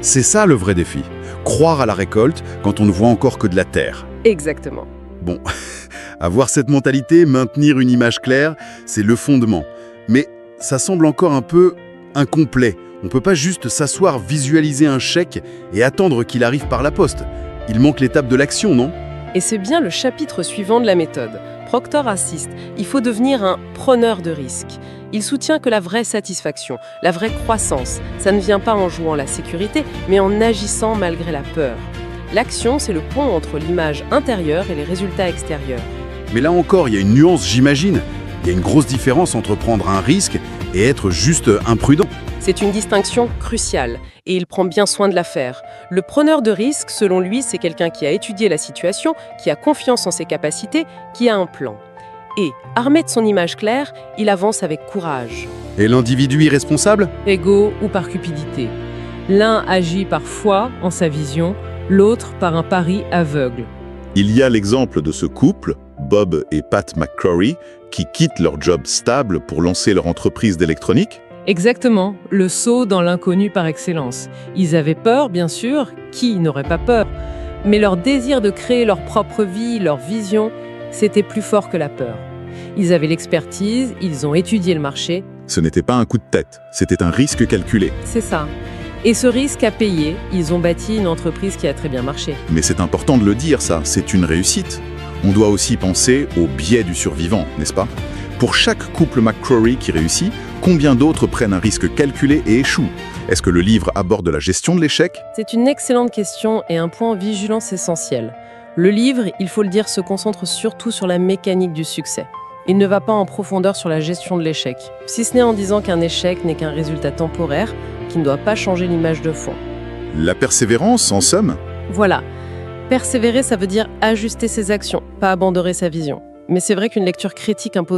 C'est ça le vrai défi. Croire à la récolte quand on ne voit encore que de la terre. Exactement. Bon, avoir cette mentalité, maintenir une image claire, c'est le fondement. Mais ça semble encore un peu incomplet. On ne peut pas juste s'asseoir, visualiser un chèque et attendre qu'il arrive par la poste. Il manque l'étape de l'action, non? Et c'est bien le chapitre suivant de la méthode. Proctor insiste, il faut devenir un preneur de risques. Il soutient que la vraie satisfaction, la vraie croissance, ça ne vient pas en jouant la sécurité, mais en agissant malgré la peur. L'action, c'est le pont entre l'image intérieure et les résultats extérieurs. Mais là encore, il y a une nuance, j'imagine. Il y a une grosse différence entre prendre un risque et être juste imprudent. C'est une distinction cruciale, et il prend bien soin de la faire. Le preneur de risque, selon lui, c'est quelqu'un qui a étudié la situation, qui a confiance en ses capacités, qui a un plan. Et, armé de son image claire, il avance avec courage. Et l'individu irresponsable? Ego ou par cupidité. L'un agit par foi en sa vision, l'autre par un pari aveugle. Il y a l'exemple de ce couple, Bob et Pat McCrory, qui quittent leur job stable pour lancer leur entreprise d'électronique. Exactement, le saut dans l'inconnu par excellence. Ils avaient peur, bien sûr, qui n'aurait pas peur? Mais leur désir de créer leur propre vie, leur vision, c'était plus fort que la peur. Ils avaient l'expertise, ils ont étudié le marché. Ce n'était pas un coup de tête, c'était un risque calculé. C'est ça. Et ce risque a payé, ils ont bâti une entreprise qui a très bien marché. Mais c'est important de le dire, ça, c'est une réussite. On doit aussi penser au biais du survivant, n'est-ce pas? Pour chaque couple McCrory qui réussit, combien d'autres prennent un risque calculé et échouent? Est-ce que le livre aborde la gestion de l'échec? C'est une excellente question et un point en vigilance essentiel. Le livre, il faut le dire, se concentre surtout sur la mécanique du succès. Il ne va pas en profondeur sur la gestion de l'échec, si ce n'est en disant qu'un échec n'est qu'un résultat temporaire qui ne doit pas changer l'image de fond. La persévérance, en somme? Voilà. Persévérer, ça veut dire ajuster ses actions, pas abandonner sa vision. Mais c'est vrai qu'une lecture critique impose